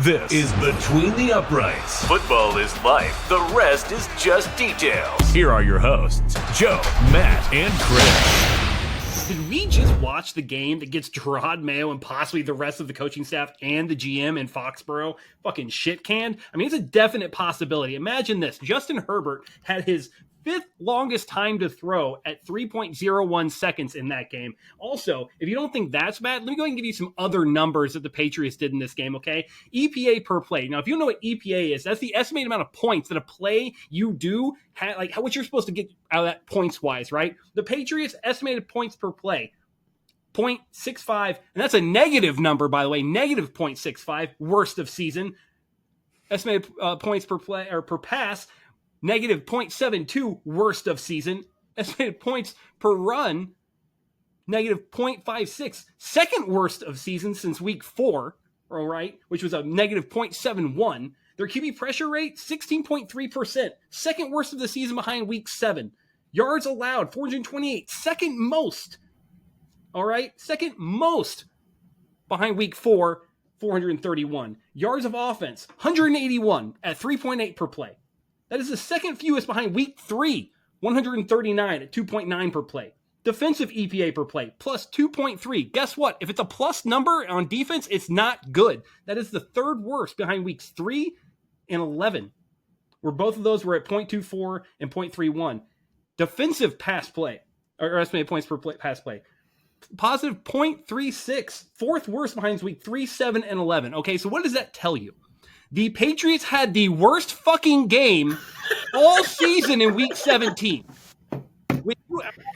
This is Between the Uprights. Football is life. The rest is just details. Here are your hosts, Joe, Matt, and Chris. Did we just watch the game that gets Jerod Mayo and possibly the rest of the coaching staff and the GM in Foxborough fucking shit canned? I mean, it's a definite possibility. Imagine this. Justin Herbert had his fifth longest time to throw at 3.01 seconds in that game. Also, if you don't think that's bad, let me go ahead and give you some other numbers that the Patriots did in this game, okay? EPA per play. Now, if you don't know what EPA is, that's the estimated amount of points that a play you do, like what you're supposed to get out of that points-wise, right? The Patriots estimated points per play, 0.65, and that's a negative number, by the way, negative 0.65, worst of season. Estimated points per play or per pass, negative 0.72, worst of season. Estimated points per run, negative 0.56, second worst of season since week 4, all right, which was a negative 0.71. Their QB pressure rate, 16.3%, second worst of the season behind week 7. Yards allowed, 428, second most, all right, second most behind week 4, 431. Yards of offense, 181 at 3.8 per play. That is the second fewest behind week 3, 139 at 2.9 per play. Defensive EPA per play, plus 2.3. Guess what? If it's a plus number on defense, it's not good. That is the third worst behind weeks 3 and 11, where both of those were at 0.24 and 0.31. Defensive pass play, or estimated points per play, pass play, positive 0.36, fourth worst behind week 3, 7, and 11. Okay, so what does that tell you? The Patriots had the worst fucking game all season in week 17. With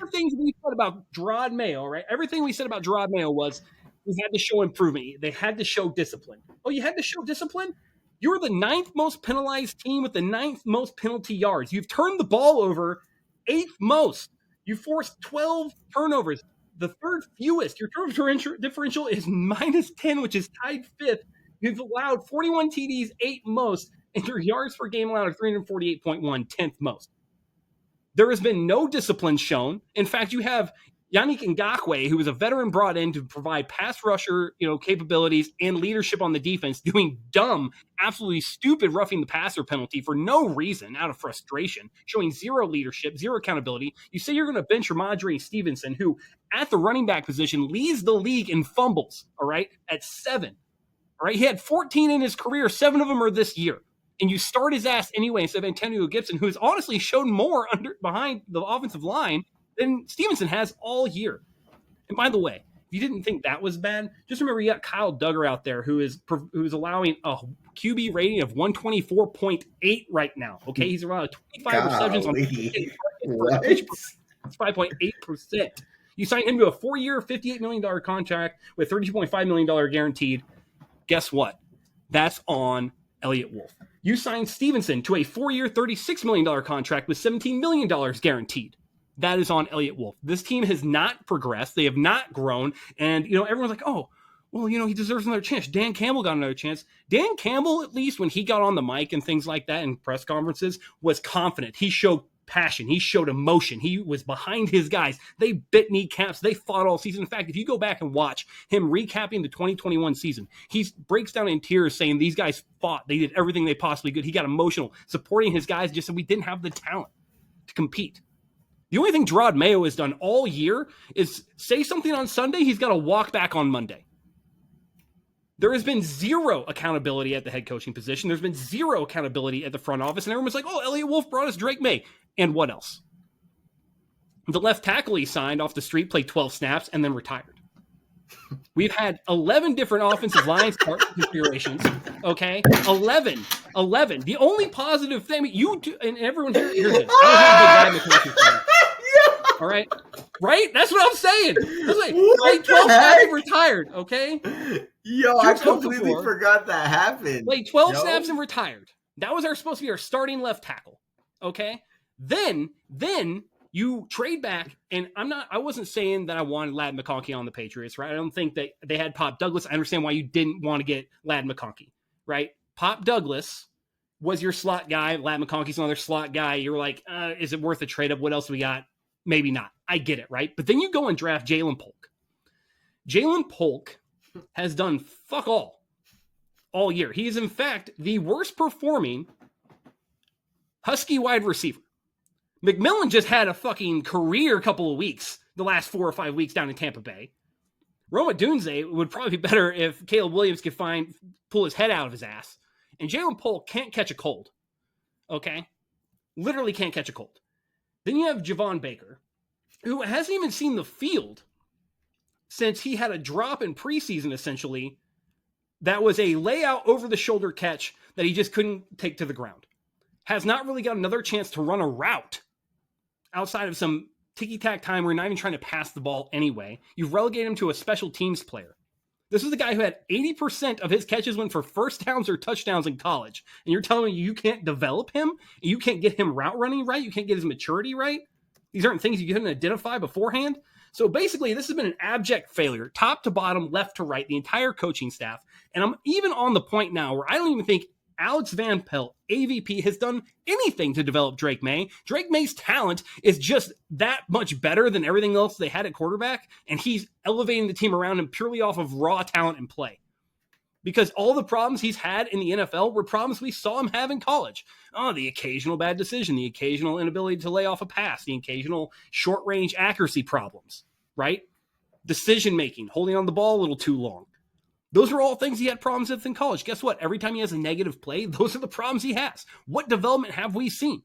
everything we said about Jerod Mayo, right? Everything we said about Jerod Mayo was we had to show improvement. They had to show discipline. Oh, you had to show discipline? You're the 9th most penalized team with the 9th most penalty yards. You've turned the ball over 8th most. You forced 12 turnovers, the third fewest. Your turnover differential is minus 10, which is tied 5th. You've allowed 41 TDs, 8 most, and your yards per game allowed are 348.1, 10th most. There has been no discipline shown. In fact, you have Yannick Ngakoue, who is a veteran brought in to provide pass rusher, capabilities and leadership on the defense, doing dumb, absolutely stupid roughing the passer penalty for no reason, out of frustration, showing zero leadership, zero accountability. You say you're going to bench Ramondre Stevenson, who at the running back position leads the league in fumbles, all right, at 7. All right, he had 14 in his career. 7 of them are this year. And you start his ass anyway instead of Antonio Gibson, who has honestly shown more behind the offensive line than Stevenson has all year. And by the way, if you didn't think that was bad, just remember you got Kyle Duggar out there who's allowing a QB rating of 124.8 right now. Okay, he's around 25 receptions on 5.8%. You signed him to a 4-year, $58 million contract with $32.5 million guaranteed. Guess what? That's on Eliot Wolf. You signed Stevenson to a 4-year, $36 million contract with $17 million guaranteed. That is on Eliot Wolf. This team has not progressed. They have not grown. And, everyone's like, oh, well, he deserves another chance. Dan Campbell got another chance. Dan Campbell, at least when he got on the mic and things like that in press conferences, was confident. He showed passion. He showed emotion. He was behind his guys. They bit kneecaps. They fought all season. In fact, if you go back and watch him recapping the 2021 season, he breaks down in tears saying these guys fought. They did everything they possibly could. He got emotional, supporting his guys, just said we didn't have the talent to compete. The only thing Jerod Mayo has done all year is say something on Sunday, he's got to walk back on Monday. There has been zero accountability at the head coaching position. There's been zero accountability at the front office. And everyone's like, oh, Eliot Wolf brought us Drake May. And what else? The left tackle he signed off the street, played 12 snaps, and then retired. We've had 11 different offensive line configurations, okay? 11. The only positive thing, you do, and everyone here's it. I don't have a big line fan. All right? Right? That's what I'm saying. Played 12 snaps and retired, okay? Yo, I completely forgot that happened. Played 12 snaps and retired. That was supposed to be our starting left tackle, okay? Then you trade back, and I wasn't saying that I wanted Ladd McConkey on the Patriots, right? I don't think that they had Pop Douglas. I understand why you didn't want to get Ladd McConkey, right? Pop Douglas was your slot guy. Ladd McConkey's another slot guy. You're like, is it worth a trade up? What else we got? Maybe not. I get it, right? But then you go and draft Jalen Polk. Jalen Polk has done fuck all all year. He is, in fact, the worst performing Husky wide receiver. McMillan just had a fucking career couple of weeks, the last 4 or 5 weeks down in Tampa Bay. Roma Dunze would probably be better if Caleb Williams could pull his head out of his ass. And Jalen Polk can't catch a cold. Okay? Literally can't catch a cold. Then you have Javon Baker, who hasn't even seen the field since he had a drop in preseason, essentially. That was a layout over-the-shoulder catch that he just couldn't take to the ground. Has not really got another chance to run a route outside of some ticky-tack time where you're not even trying to pass the ball anyway. You've relegated him to a special teams player. This is the guy who had 80% of his catches went for first downs or touchdowns in college. And you're telling me you can't develop him? You can't get him route running right? You can't get his maturity right? These aren't things you couldn't identify beforehand? So basically, this has been an abject failure, top to bottom, left to right, the entire coaching staff. And I'm even on the point now where I don't even think Alex Van Pelt, AVP, has done anything to develop Drake May. Drake May's talent is just that much better than everything else they had at quarterback, and he's elevating the team around him purely off of raw talent and play. Because all the problems he's had in the NFL were problems we saw him have in college. Oh, the occasional bad decision, the occasional inability to lay off a pass, the occasional short-range accuracy problems, right? Decision-making, holding on the ball a little too long. Those are all things he had problems with in college. Guess what? Every time he has a negative play, those are the problems he has. What development have we seen?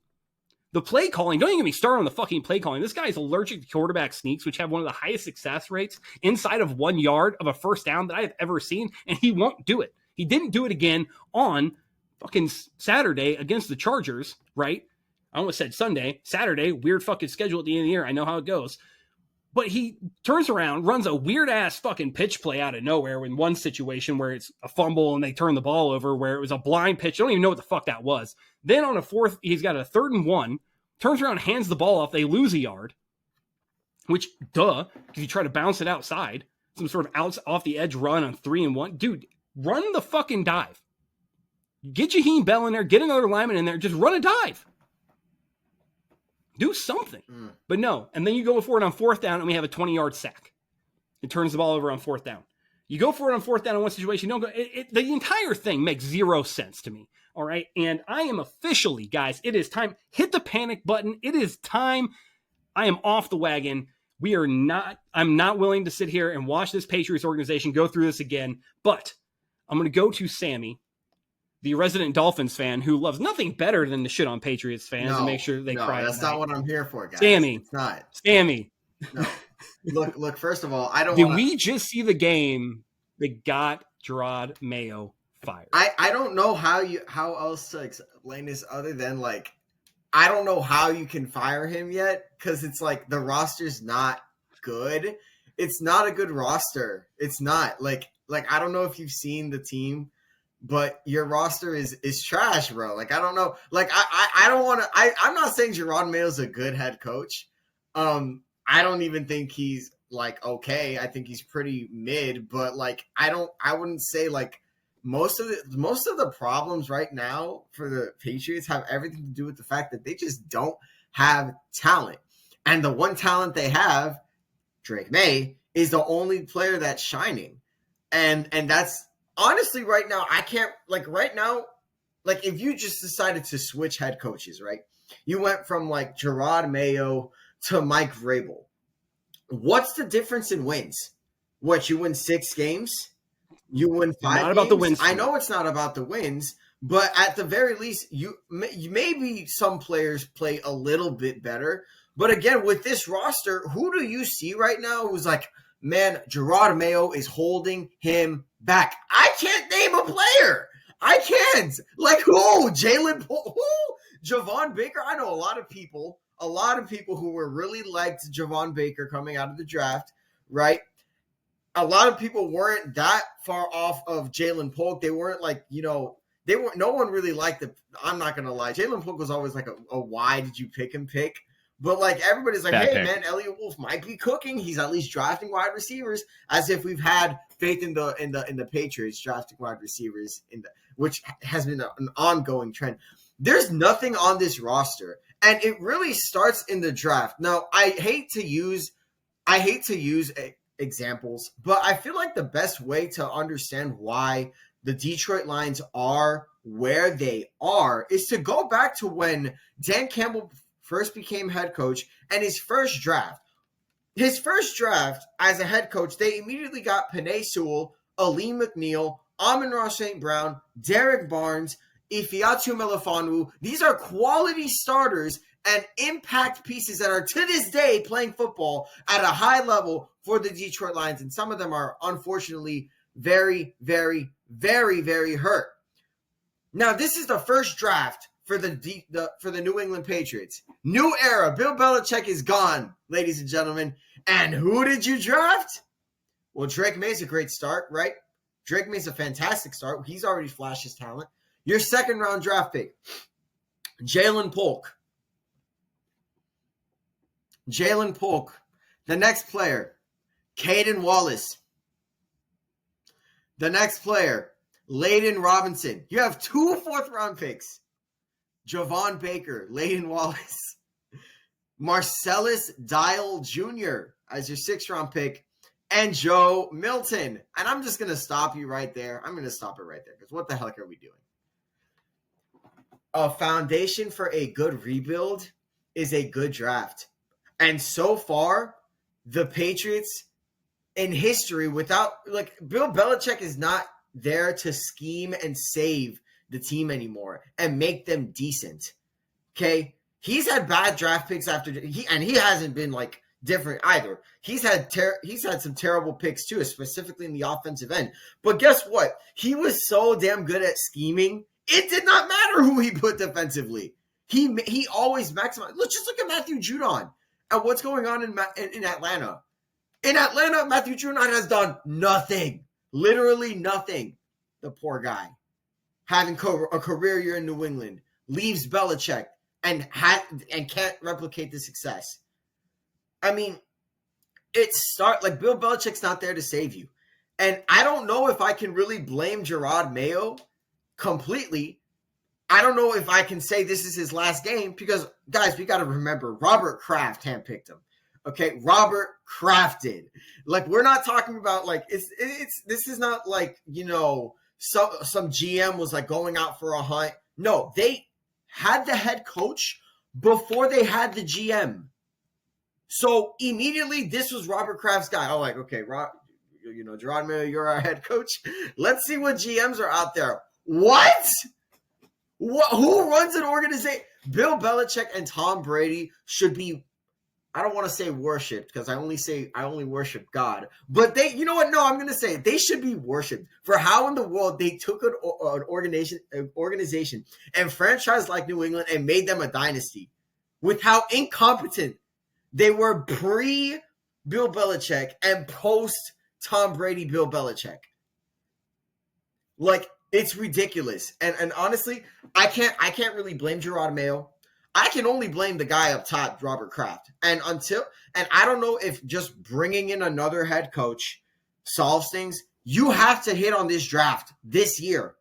The play calling, don't even get me started on the fucking play calling. This guy is allergic to quarterback sneaks, which have one of the highest success rates inside of 1 yard of a first down that I have ever seen, and he won't do it. He didn't do it again on fucking Saturday against the Chargers, right? I almost said Sunday. Saturday, weird fucking schedule at the end of the year. I know how it goes. But he turns around, runs a weird-ass fucking pitch play out of nowhere in one situation where it's a fumble and they turn the ball over, where it was a blind pitch. I don't even know what the fuck that was. Then on a fourth, he's got a 3rd and 1, turns around, hands the ball off. They lose a yard, which, duh, because you try to bounce it outside. Some sort of off the edge run on 3 and 1. Dude, run the fucking dive. Get Jaheim Bell in there, get another lineman in there, just run a dive. Do something. But no. And then you go for it on 4th down and we have a 20-yard sack. It turns the ball over on 4th down. You go for it on 4th down in one situation. Don't go. The entire thing makes zero sense to me. All right. And I am officially, guys, it is time. Hit the panic button. It is time. I am off the wagon. I'm not willing to sit here and watch this Patriots organization go through this again. But I'm going to go to Sammy, the resident Dolphins fan who loves nothing better than to shit on Patriots fans and make sure they cry. That's not what I'm here for, guys. Sammy. It's not. Sammy. No. Look, first of all, I don't Did we just see the game that got Jerod Mayo fired? I don't know how else to explain this other than like, I don't know how you can fire him yet, because it's like the roster's not good. It's not a good roster. It's not. Like I don't know if you've seen the team, but your roster is trash, bro. Like, I don't know. Like, I don't want to. I'm not saying Jerod Mayo's a good head coach. I don't even think he's like okay. I think he's pretty mid. But like, I wouldn't say like most of the problems right now for the Patriots have everything to do with the fact that they just don't have talent. And the one talent they have, Drake May, is the only player that's shining. And that's. Honestly, right now, I can't, if you just decided to switch head coaches, right? You went from, Jerod Mayo to Mike Vrabel. What's the difference in wins? What, you win 6 games? You win 5 games? Not about the wins. I know it's not about the wins, but at the very least, maybe some players play a little bit better. But again, with this roster, who do you see right now who's like, man, Jerod Mayo is holding him back? I can't name a player. I can't. Like who? Who? Javon Baker? I know a lot of people who were really liked Javon Baker coming out of the draft, right? A lot of people weren't that far off of Jalen Polk. They weren't no one really liked the, I'm not going to lie. Jalen Polk was always like a why did you pick him pick? But everybody's like, hey, man, Eliot Wolf might be cooking. He's at least drafting wide receivers, as if we've had faith in the Patriots drafting wide receivers, which has been an ongoing trend. There's nothing on this roster, and it really starts in the draft. Now, I hate to use examples, but I feel like the best way to understand why the Detroit Lions are where they are is to go back to when Dan Campbell first became head coach and his first draft. His first draft as a head coach, they immediately got Penei Sewell, Aleem McNeil, Amon-Ra St. Brown, Derek Barnes, Ifeatu Melifonwu. These are quality starters and impact pieces that are to this day playing football at a high level for the Detroit Lions. And some of them are unfortunately very, very, very, very hurt. Now, this is the first draft for the New England Patriots. New era. Bill Belichick is gone, ladies and gentlemen. And who did you draft? Well, Drake May's a great start, right? Drake May's a fantastic start. He's already flashed his talent. Your second round draft pick, Jalen Polk. Jalen Polk. The next player, Caden Wallace. The next player, Layden Robinson. You have 2 fourth-round picks. Javon Baker, Layden Wallace. Marcellus Dial Jr. as your 6th-round pick. And Joe Milton. And I'm just going to stop you right there. I'm going to stop it right there because what the heck are we doing? A foundation for a good rebuild is a good draft. And so far, the Patriots in history without, like, Bill Belichick is not there to scheme and save the team anymore and make them decent. Okay? He's had bad draft picks he hasn't been like different either. He's had some terrible picks too, specifically in the offensive end. But guess what? He was so damn good at scheming. It did not matter who he put defensively. He always maximized. Let's just look at Matthew Judon and what's going on in Atlanta. In Atlanta, Matthew Judon has done nothing. Literally nothing. The poor guy. Having a career year in New England. Leaves Belichick and can't replicate the success. I mean, Bill Belichick's not there to save you. And I don't know if I can really blame Jerod Mayo completely. I don't know if I can say this is his last game because, guys, we got to remember, Robert Kraft handpicked him. Okay, Robert Kraft did. Like, we're not talking about, like, this is not like, you know, some GM was, like, going out for a hunt. No, they had the head coach before they had the GM. So, immediately, this was Robert Kraft's guy. I'm like, okay, Jerod Mayo, you're our head coach. Let's see what GMs are out there. What? Who runs an organization? Bill Belichick and Tom Brady should be, I don't want to say worshipped because I only worship God. But you know what? No, I'm going to say they should be worshipped for how in the world they took an organization and franchise like New England and made them a dynasty with how incompetent they were pre-Bill Belichick and post-Tom Brady Bill Belichick. Like, it's ridiculous. And honestly, I can't really blame Jerod Mayo. I can only blame the guy up top, Robert Kraft. And I don't know if just bringing in another head coach solves things. You have to hit on this draft this year.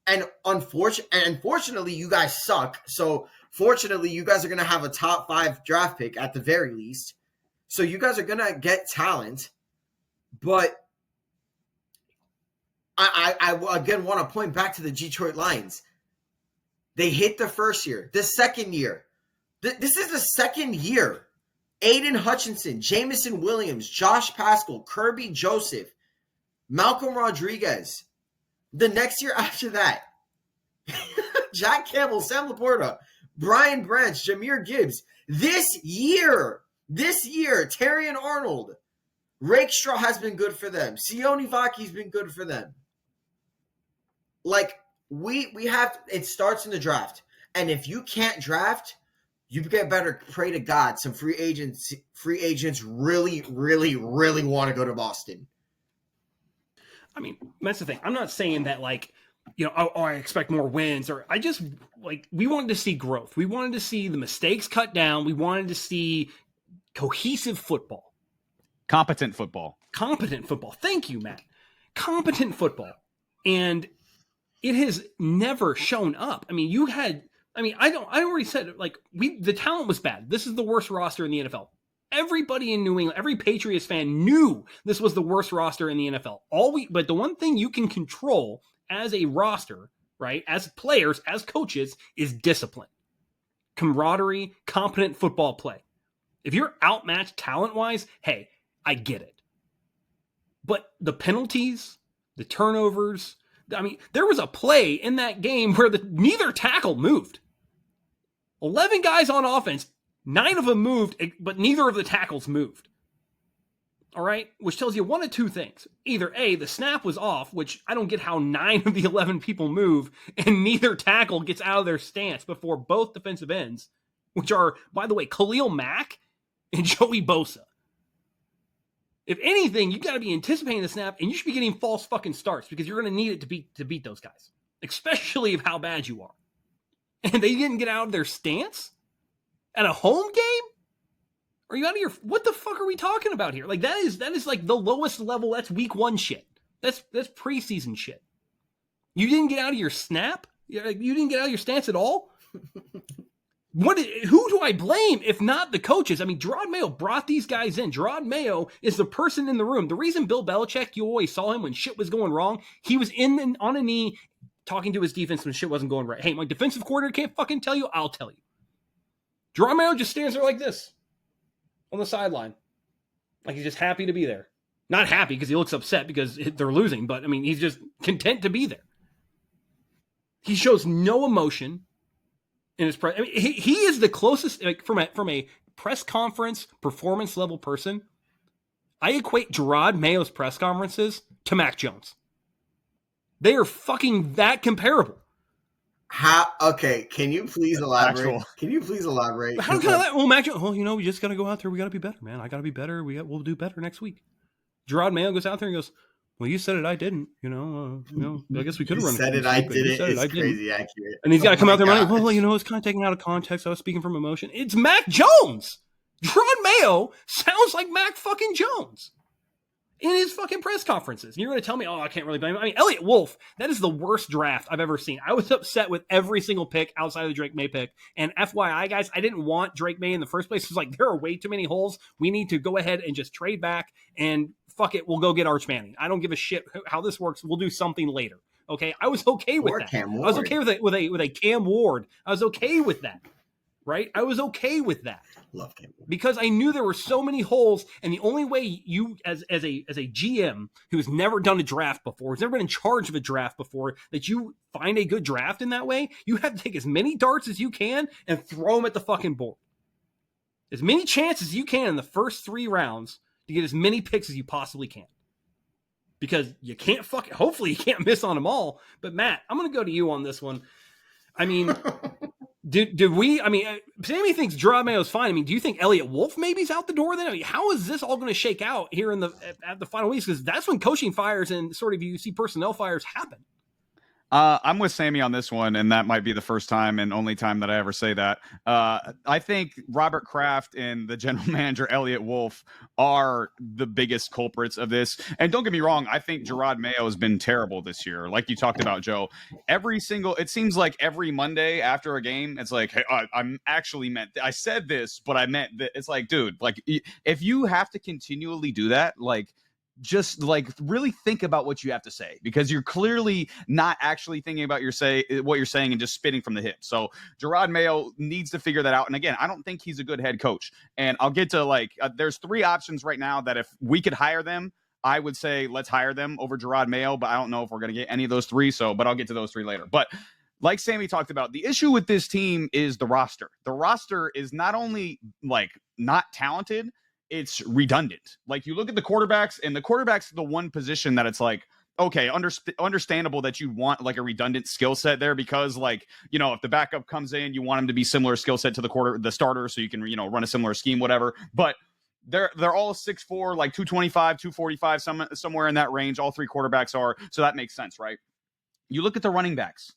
And unfortunately, you guys suck. So fortunately, you guys are going to have a top 5 draft pick at the very least. So you guys are going to get talent. But I again want to point back to the Detroit Lions. They hit the first year, the second year. This is the second year. Aiden Hutchinson, Jamison Williams, Josh Paschal, Kirby Joseph, Malcolm Rodriguez. The next year after that, Jack Campbell, Sam Laporta, Brian Branch, Jahmyr Gibbs. This year, Terrion Arnold. Rakestraw has been good for them. Sione Vaki's been good for them. Like, we have, it starts in the draft. And if you can't draft, you better pray to God some free agents really, really, really want to go to Boston. I mean, that's the thing. I'm not saying that, like, you know, I expect more wins, or I just, like, we wanted to see growth. We wanted to see the mistakes cut down. We wanted to see cohesive football. Competent football. Thank you, Matt. Competent football. And it has never shown up. I mean, I already said, like, the talent was bad. This is the worst roster in the NFL. Everybody in New England, every Patriots fan knew this was the worst roster in the NFL. But the one thing you can control as a roster, right, as players, as coaches, is discipline, camaraderie, competent football play. If you're outmatched talent-wise, hey, I get it. But the penalties, the turnovers, I mean, there was a play in that game where neither tackle moved. 11 guys on offense, 9 of them moved, but neither of the tackles moved. All right? Which tells you one of two things. Either A, the snap was off, which I don't get how 9 of the 11 people move, and neither tackle gets out of their stance before both defensive ends, which are, by the way, Khalil Mack and Joey Bosa. If anything, you got to be anticipating the snap, and you should be getting false fucking starts because you're going to need it to beat those guys, especially of how bad you are. And they didn't get out of their stance at a home game? Are you out of your... What the fuck are we talking about here? Like, that is like the lowest level. That's week 1 shit. That's preseason shit. You didn't get out of your snap? You didn't get out of your stance at all? Who do I blame if not the coaches? I mean, Jerod Mayo brought these guys in. Jerod Mayo is the person in the room. The reason Bill Belichick, you always saw him when shit was going wrong, he was on a knee talking to his defense when shit wasn't going right. Hey, my defensive coordinator can't fucking tell you. I'll tell you. Jerod Mayo just stands there like this on the sideline. Like he's just happy to be there. Not happy because he looks upset because they're losing, but I mean, he's just content to be there. He shows no emotion in his press. I mean, he is the closest, like from a press conference performance level person. I equate Jerod Mayo's press conferences to Mac Jones. They are fucking that comparable. How? Okay, can you please elaborate? Can you please elaborate? How can I? Well, Mac Jones. Well, we just got to go out there. We got to be better, man. I got to be better. We'll do better next week. Jerod Mayo goes out there and goes, "Well, you said it. I didn't. I guess we could have run. Said it. I did it. It's crazy accurate. And he's got to come out there and well, it's kind of taken out of context. I was speaking from emotion. It's Mac Jones. Jerod Mayo sounds like Mac fucking Jones in his fucking press conferences. And you're going to tell me, I can't really blame him. I mean, Eliot Wolf, that is the worst draft I've ever seen. I was upset with every single pick outside of the Drake May pick. And FYI, guys, I didn't want Drake May in the first place. It was like, there are way too many holes. We need to go ahead and just trade back and fuck it. We'll go get Arch Manning. I don't give a shit how this works. We'll do something later. Okay. I was okay with that. I was okay with it with a Cam Ward. I was okay with that. Right? I was okay with that. Love Cam Ward. Because I knew there were so many holes, and the only way you, as a GM who has never done a draft before, has never been in charge of a draft before, that you find a good draft in that way, you have to take as many darts as you can and throw them at the fucking board. As many chances as you can in the first 3 rounds to get as many picks as you possibly can. Because you can't hopefully you can't miss on them all. But Matt, I'm going to go to you on this one. I mean... Sammy thinks Jerod Mayo's fine. I mean, do you think Eliot Wolf maybe's out the door then? I mean, how is this all going to shake out here at the final weeks? Because that's when coaching fires and sort of you see personnel fires happen. I'm with Sammy on this one, and that might be the first time and only time that I ever say that. I think Robert Kraft and the general manager, Eliot Wolf, are the biggest culprits of this. And don't get me wrong, I think Jerod Mayo has been terrible this year. Like you talked about, Joe. It seems like every Monday after a game, it's like, hey, I said this, but I meant that. It's like, dude, like if you have to continually do that, like, just like really think about what you have to say, because you're clearly not actually thinking about what you're saying and just spitting from the hip. So Jerod Mayo needs to figure that out. And again, I don't think he's a good head coach. And I'll get to there's 3 options right now that if we could hire them, I would say let's hire them over Jerod Mayo, but I don't know if we're going to get any of those 3. But I'll get to those 3 later. But like Sammy talked about, the issue with this team is the roster. The roster is not only not talented, it's redundant. Like you look at the quarterbacks, and the quarterback's the one position that it's like, okay, understandable that you want like a redundant skill set there, because if the backup comes in, you want him to be similar skill set to the starter, so you can run a similar scheme, whatever. But they're all 6'4", like 225, 245, somewhere in that range. All 3 quarterbacks are, so that makes sense, right? You look at the running backs.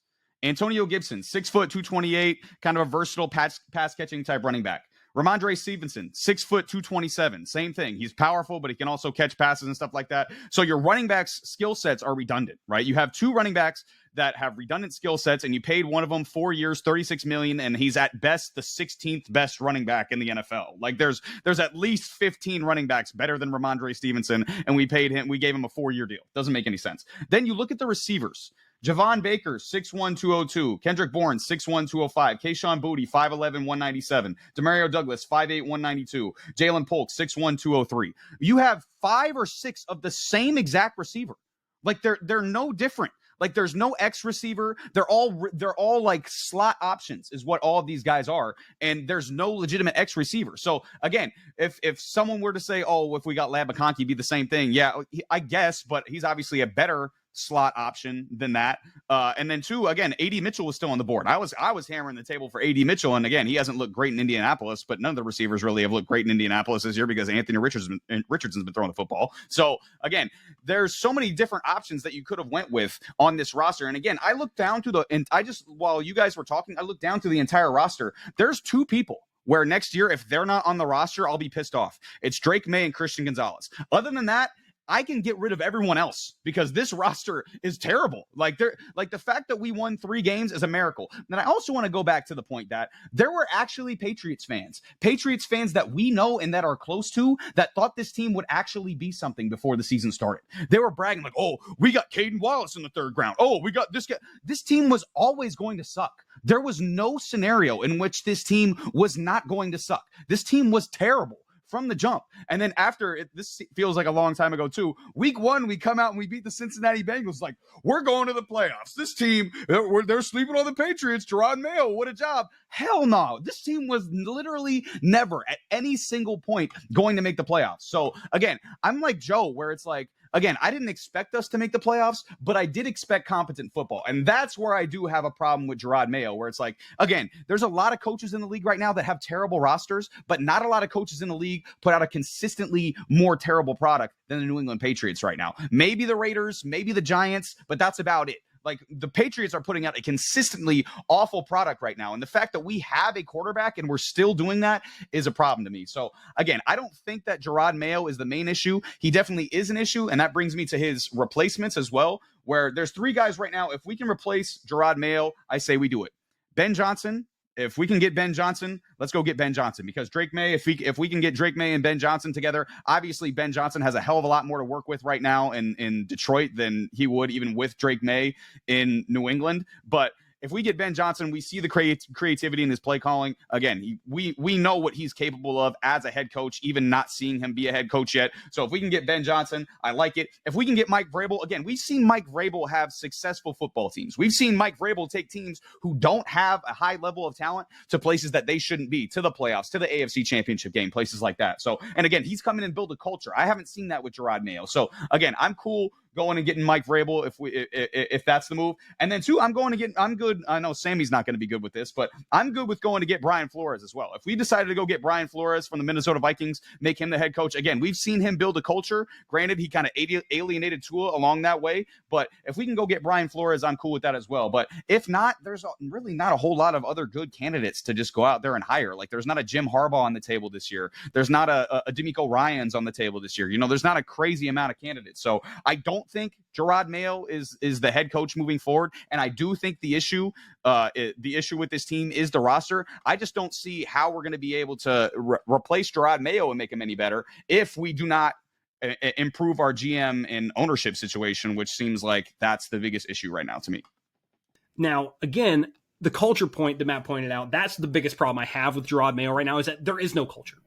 Antonio Gibson, 6 foot, 228, kind of a versatile pass catching type running back. Ramondre Stevenson, 6 foot, 227. Same thing. He's powerful, but he can also catch passes and stuff like that. So your running backs' skill sets are redundant, right? You have 2 running backs that have redundant skill sets, and you paid one of them 4 years, $36 million, and he's at best the 16th best running back in the NFL. Like there's at least 15 running backs better than Ramondre Stevenson, and we gave him a 4-year deal. Doesn't make any sense. Then you look at the receivers. Javon Baker, 6'1", 202. Kendrick Bourne, 6'1", 205. Kayshon Boutte, 5'11", 197. Demario Douglas, 5'8", 192. Jalen Polk, 6'1", 203. You have 5 or 6 of the same exact receiver. Like they're no different. Like there's no X receiver. They're all like slot options is what all of these guys are. And there's no legitimate X receiver. So again, if someone were to say, oh, if we got Lab McConkey, it'd be the same thing. Yeah, I guess, but he's obviously a better slot option than that. And then 2, again, A.D. Mitchell was still on the board. I was hammering the table for A.D. Mitchell. And again, he hasn't looked great in Indianapolis, but none of the receivers really have looked great in Indianapolis this year because Anthony Richardson's been throwing the football. So again, there's so many different options that you could have went with on this roster. And again, I looked down to while you guys were talking, I looked down to the entire roster. There's 2 people where next year, if they're not on the roster, I'll be pissed off. It's Drake May and Christian Gonzalez. Other than that, I can get rid of everyone else because this roster is terrible. Like the fact that we won 3 games is a miracle. And I also want to go back to the point that there were actually Patriots fans that we know and that are close to that thought this team would actually be something before the season started. They were bragging like, oh, we got Caden Wallace in the 3rd round. Oh, we got this guy. This team was always going to suck. There was no scenario in which this team was not going to suck. This team was terrible from the jump. And then this feels like a long time ago too. Week 1, we come out and we beat the Cincinnati Bengals. Like, we're going to the playoffs. This team, they're sleeping on the Patriots. Jerod Mayo, what a job. Hell no. This team was literally never at any single point going to make the playoffs. So again, I'm like Joe, where it's like, again, I didn't expect us to make the playoffs, but I did expect competent football. And that's where I do have a problem with Jerod Mayo, where it's like, again, there's a lot of coaches in the league right now that have terrible rosters, but not a lot of coaches in the league put out a consistently more terrible product than the New England Patriots right now. Maybe the Raiders, maybe the Giants, but that's about it. Like the Patriots are putting out a consistently awful product right now. And the fact that we have a quarterback and we're still doing that is a problem to me. So again, I don't think that Jerod Mayo is the main issue. He definitely is an issue. And that brings me to his replacements as well, where there's 3 guys right now. If we can replace Jerod Mayo, I say we do it. Ben Johnson. If we can get Ben Johnson, let's go get Ben Johnson, because Drake May, if we can get Drake May and Ben Johnson together, obviously Ben Johnson has a hell of a lot more to work with right now in Detroit than he would even with Drake May in New England. But if we get Ben Johnson, we see the creativity in his play calling. Again, we know what he's capable of as a head coach, even not seeing him be a head coach yet. So if we can get Ben Johnson, I like it. If we can get Mike Vrabel, again, we've seen Mike Vrabel have successful football teams. We've seen Mike Vrabel take teams who don't have a high level of talent to places that they shouldn't be, to the playoffs, to the AFC Championship game, places like that. So, and again, he's coming and build a culture. I haven't seen that with Jerod Mayo. So again, I'm cool going and getting Mike Vrabel if that's the move. And then 2, I'm good. I know Sammy's not going to be good with this, but I'm good with going to get Brian Flores as well. If we decided to go get Brian Flores from the Minnesota Vikings, make him the head coach, again, we've seen him build a culture. Granted, he kind of alienated Tua along that way, but if we can go get Brian Flores, I'm cool with that as well. But if not, there's really not a whole lot of other good candidates to just go out there and hire. Like there's not a Jim Harbaugh on the table this year. There's not a DeMeco Ryans on the table this year. There's not a crazy amount of candidates. So I don't think Jerod Mayo is the head coach moving forward, and I do think the issue with this team is the roster. I just don't see how we're going to be able to replace Jerod Mayo and make him any better if we do not improve our GM and ownership situation, which seems like that's the biggest issue right now to me. Now, again, the culture point that Matt pointed out, that's the biggest problem I have with Jerod Mayo right now, is that there is no culture.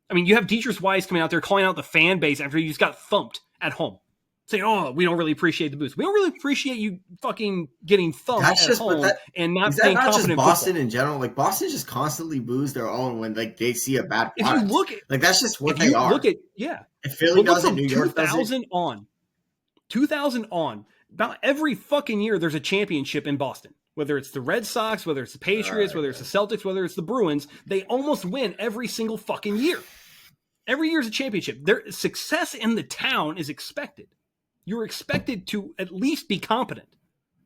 I mean, you have Deatrice Weiss coming out there calling out the fan base after you just got thumped at home, saying, oh, we don't really appreciate the boost. We don't really appreciate you fucking getting thumped at home and not being confident. Is that not just Boston in general? Like, Boston just constantly boos their own when like they see a bad product. If you look at, like, that's just what they are. If Philly does it, New York does it. 2000 on, about every fucking year there's a championship in Boston. Whether it's the Red Sox, whether it's the Patriots, whether it's the Celtics, whether it's the Bruins, they almost win every single fucking year. Every year is a championship. Their success in the town is expected. You're expected to at least be competent,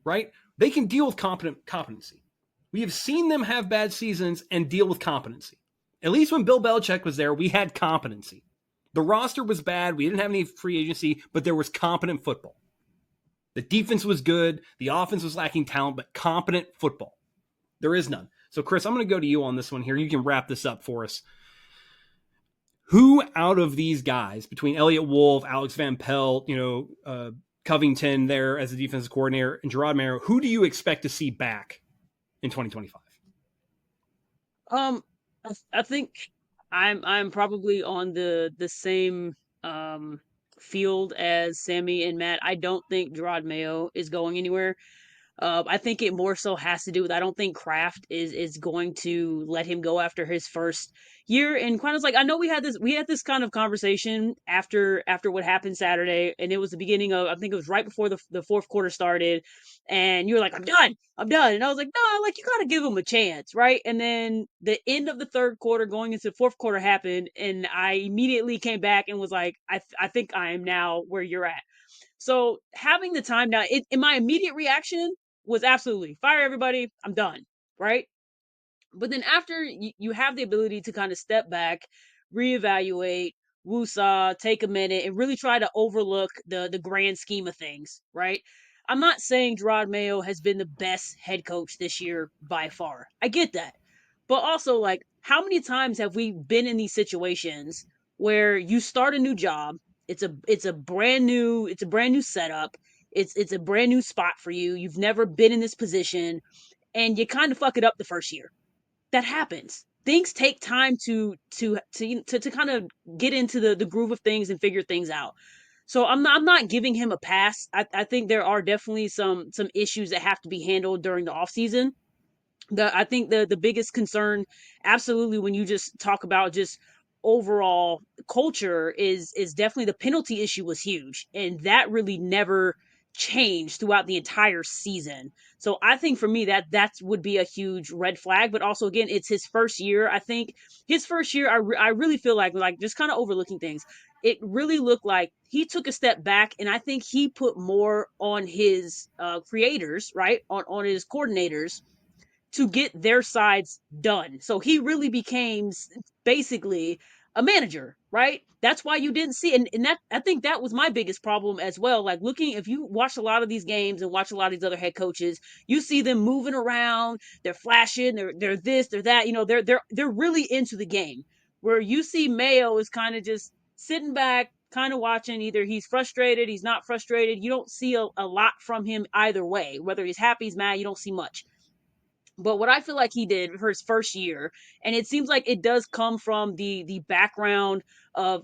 right? They can deal with competency. We have seen them have bad seasons and deal with competency. At least when Bill Belichick was there, we had competency. The roster was bad. We didn't have any free agency, but there was competent football. The defense was good. The offense was lacking talent, but competent football. There is none. So, Chris, I'm going to go to you on this one here. You can wrap this up for us. Who out of these guys, between Eliot Wolf, Alex Van Pelt, Covington there as a defensive coordinator, and Jerod Mayo, who do you expect to see back in 2025? I think I'm probably on the same field as Sammy and Matt. I don't think Jerod Mayo is going anywhere. I think it more so has to do with I don't think Kraft is going to let him go after his first year. And kind of like I know we had this kind of conversation after what happened Saturday, and it was the beginning of I think it was right before the fourth quarter started, and you were like, I'm done, and I was like, no, like you got to give him a chance, right? And then the end of the third quarter, going into the fourth quarter happened, and I immediately came back and was like, I think I am now where you're at. So having the time now, in my immediate reaction was absolutely fire everybody. I'm done. Right. But then after you have the ability to kind of step back, reevaluate, woosah, take a minute and really try to overlook the grand scheme of things. Right. I'm not saying Jerod Mayo has been the best head coach this year by far. I get that. But also, like, how many times have we been in these situations where you start a new job, it's a brand new setup, it's a brand new spot for you. You've never been in this position, and you kind of fuck it up the first year. That happens. Things take time to kind of get into the groove of things and figure things out. So I'm not giving him a pass. I think there are definitely some issues that have to be handled during the off season. I think the biggest concern, absolutely, when you just talk about just overall culture, is definitely the penalty issue was huge, and that really never changed throughout the entire season. So I think for me that would be a huge red flag. But also, again, it's his first year. I think his first year, I really feel like just kind of overlooking things. It really looked like he took a step back, and I think he put more on his creators, right, on his coordinators to get their sides done. So he really became basically a manager, right? That's why you didn't see, and that I think that was my biggest problem as well. Like looking, if you watch a lot of these games and watch a lot of these other head coaches, you see them moving around, they're flashing, they're this, they're that, they're really into the game. Where you see Mayo is kind of just sitting back, kind of watching. Either he's frustrated, he's not frustrated. You don't see a lot from him either way. Whether he's happy, he's mad, you don't see much. But what I feel like he did for his first year, and it seems like it does come from the background of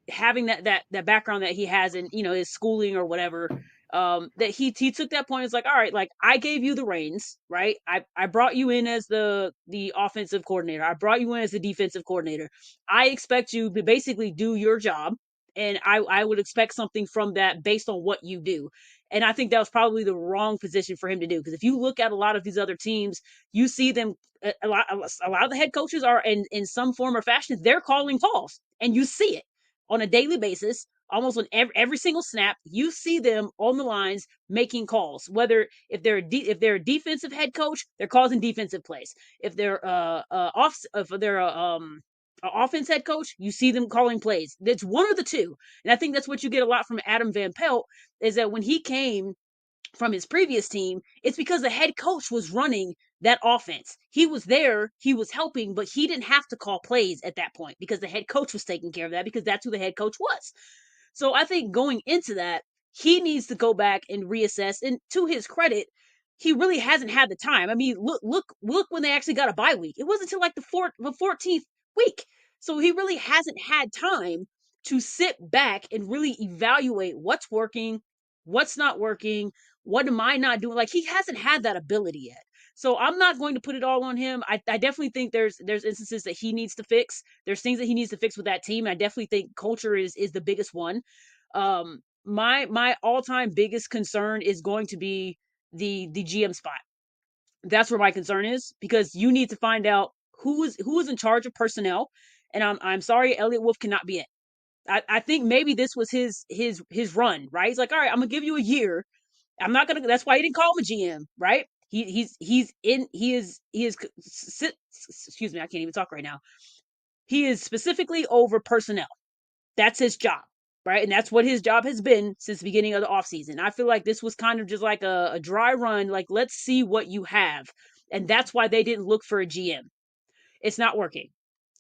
having that background that he has in his schooling or whatever, that he took that point. It's like, all right, like I gave you the reins, right? I brought you in as the offensive coordinator. I brought you in as the defensive coordinator. I expect you to basically do your job, and I would expect something from that based on what you do. And I think that was probably the wrong position for him to do, because if you look at a lot of these other teams, you see them a lot of the head coaches are in some form or fashion, they're calling calls, and you see it on a daily basis, almost on every single snap. You see them on the lines making calls. Whether if they're a defensive head coach, they're causing defensive plays. If they're offense head coach, you see them calling plays. It's one of the two, and I think that's what you get a lot from Adam Van Pelt. Is that when he came from his previous team, it's because the head coach was running that offense. He was there, he was helping, but he didn't have to call plays at that point because the head coach was taking care of that, because that's who the head coach was. So I think going into that, he needs to go back and reassess. And to his credit, he really hasn't had the time. I mean, look when they actually got a bye week. It wasn't until like the 14th week. So he really hasn't had time to sit back and really evaluate what's working, what's not working, what am I not doing? Like, he hasn't had that ability yet. So I'm not going to put it all on him. I definitely think there's instances that he needs to fix. There's things that he needs to fix with that team. I definitely think culture is the biggest one. My all-time biggest concern is going to be the GM spot. That's where my concern is, because you need to find out who is in charge of personnel. And I'm sorry, Eliot Wolf cannot be it. I think maybe this was his run, right? He's like, all right, I'm gonna give you a year. I'm not gonna. That's why he didn't call him a GM, right? He is excuse me, I can't even talk right now. He is specifically over personnel. That's his job. right? And that's what his job has been since the beginning of the offseason. I feel like this was kind of just like a dry run. Like, let's see what you have. And that's why they didn't look for a GM. It's not working.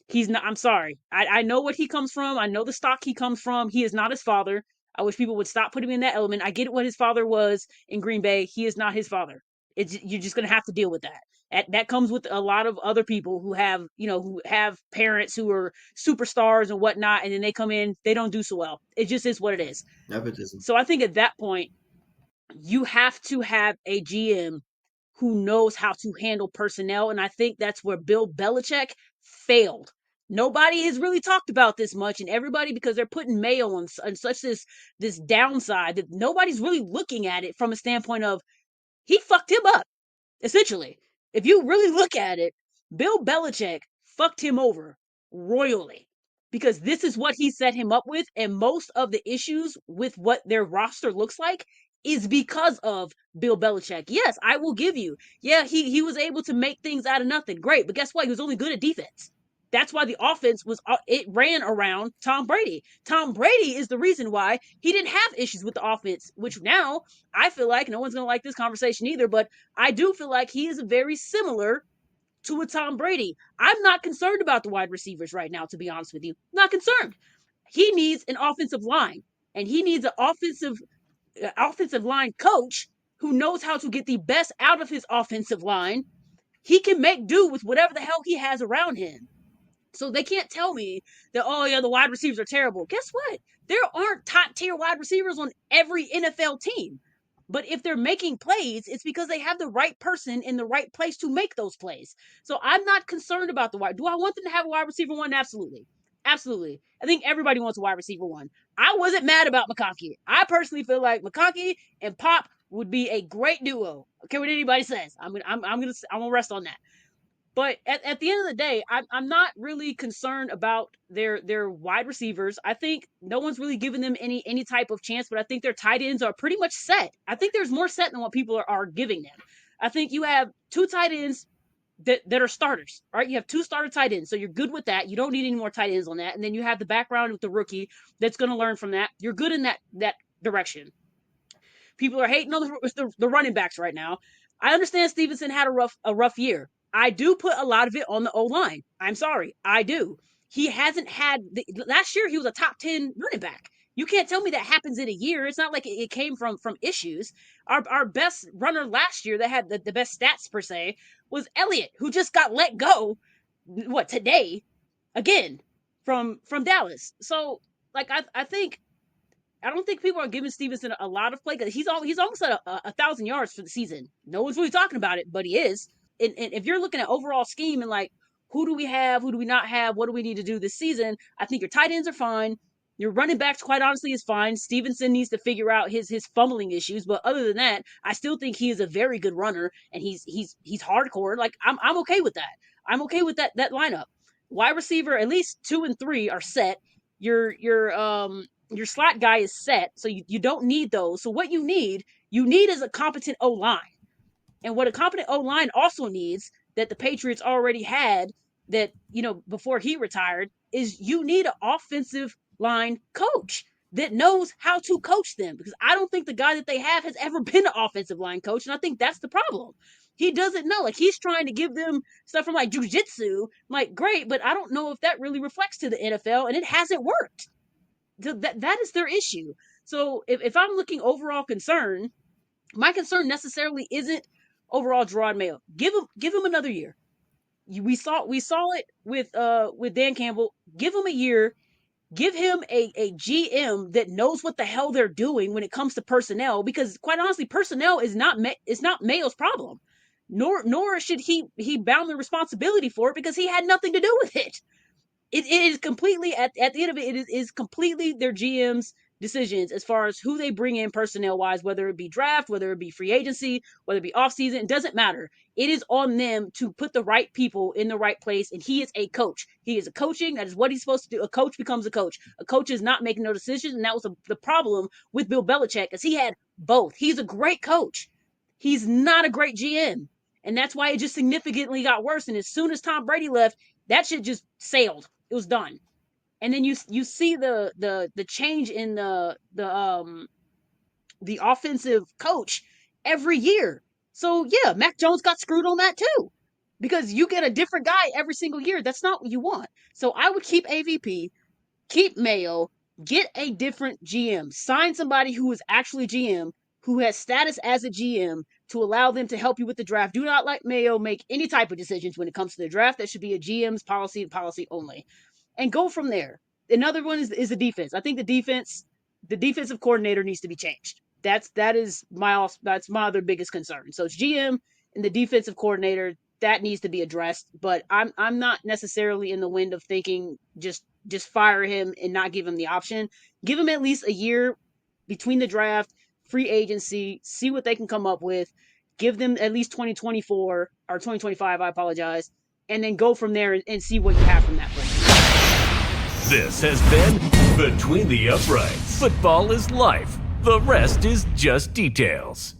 He's not, I'm sorry. I know what he comes from. I know the stock he comes from. He is not his father. I wish people would stop putting him in that element. I get what his father was in Green Bay. He is not his father. You're just going to have to deal with that. That comes with a lot of other people who have, who have parents who are superstars and whatnot, and then they come in, they don't do so well. It just is what it is. Nepotism. So I think at that point, you have to have a GM who knows how to handle personnel. And I think that's where Bill Belichick failed. Nobody has really talked about this much, and everybody, because they're putting Mayo on such this downside, that nobody's really looking at it from a standpoint of he fucked him up, essentially. If you really look at it, Bill Belichick fucked him over royally, because this is what he set him up with, and most of the issues with what their roster looks like is because of Bill Belichick. Yes, I will give you. Yeah, he was able to make things out of nothing. Great, but guess what? He was only good at defense. That's why the offense it ran around Tom Brady. Tom Brady is the reason why he didn't have issues with the offense, which now I feel like no one's going to like this conversation either, but I do feel like he is very similar to a Tom Brady. I'm not concerned about the wide receivers right now, to be honest with you. Not concerned. He needs an offensive line, and he needs an offensive line coach who knows how to get the best out of his offensive line. He can make do with whatever the hell he has around him. So they can't tell me that, oh, yeah, the wide receivers are terrible. Guess what? There aren't top tier wide receivers on every NFL team. But if they're making plays, it's because they have the right person in the right place to make those plays. So I'm not concerned about the wide. Do I want them to have a wide receiver one? Absolutely. Absolutely. I think everybody wants a wide receiver one. I wasn't mad about McConkey. I personally feel like McConkey and Pop would be a great duo. I don't care what anybody says. I'm gonna rest on that. But at the end of the day, I'm not really concerned about their wide receivers. I think no one's really given them any type of chance, but I think their tight ends are pretty much set. I think there's more set than what people are giving them. I think you have two tight ends that are starters, right? You have two starter tight ends, so you're good with that. You don't need any more tight ends on that. And then you have the background with the rookie that's going to learn from that. You're good in that direction. People are hating on the running backs right now. I understand Stevenson had a rough year. I do put a lot of it on the O-line. I'm sorry. I do. He hasn't had last year he was a top 10 running back. You can't tell me that happens in a year. It's not like it came from issues. Our best runner last year that had the best stats per se was Eliot, who just got let go today again from Dallas. So like I think I don't think people are giving Stevenson a lot of play, because he's almost at 1,000 yards for the season. No one's really talking about it, but he is. And if you're looking at overall scheme and like, who do we have, who do we not have, what do we need to do this season, I think your tight ends are fine. Your running backs, quite honestly, is fine. Stevenson needs to figure out his fumbling issues, but other than that, I still think he is a very good runner, and he's hardcore. Like I'm okay with that. I'm okay with that lineup. Wide receiver, at least 2 and 3 are set. Your slot guy is set, so you don't need those. So what you need is a competent O-line. And what a competent O-line also needs, that the Patriots already had, that, before he retired, is you need an offensive line coach that knows how to coach them. Because I don't think the guy that they have has ever been an offensive line coach, and I think that's the problem. He doesn't know. Like, he's trying to give them stuff from like jiu-jitsu. Like, great, but I don't know if that really reflects to the NFL, and it hasn't worked. That is their issue. So if I'm looking overall concern, my concern necessarily isn't overall Jerod Mayo. Give him another year. We saw it with Dan Campbell. Give him a year. Give him a GM that knows what the hell they're doing when it comes to personnel, because quite honestly, personnel is not Mayo's problem. Nor should he bound the responsibility for it, because he had nothing to do with it. It is completely at the end of it. It is completely their GM's decisions as far as who they bring in personnel wise, whether it be draft, whether it be free agency, whether it be offseason. It doesn't matter. It is on them to put the right people in the right place. And he is a coach. He is a coaching. That is what he's supposed to do. A coach becomes a coach. A coach is not making no decisions. And that was the problem with Bill Belichick, because he had both. He's a great coach. He's not a great GM. And that's why it just significantly got worse. And as soon as Tom Brady left, that shit just sailed. It was done. and then you see the change in the offensive coach every year. So yeah, Mac Jones got screwed on that too. Because you get a different guy every single year. That's not what you want. So I would keep AVP, keep Mayo, get a different GM, sign somebody who is actually GM, who has status as a GM to allow them to help you with the draft. Do not let Mayo make any type of decisions when it comes to the draft. That should be a GM's policy and policy only. And go from there. Another one is the defense. I think the defensive coordinator needs to be changed. That's my other biggest concern. So it's GM and the defensive coordinator that needs to be addressed. But I'm not necessarily in the wind of thinking just fire him and not give him the option. Give him at least a year between the draft, free agency, see what they can come up with. Give them at least 2024 or 2025, I apologize, and then go from there and see what you have from that point. This has been Between the Uprights. Football is life. The rest is just details.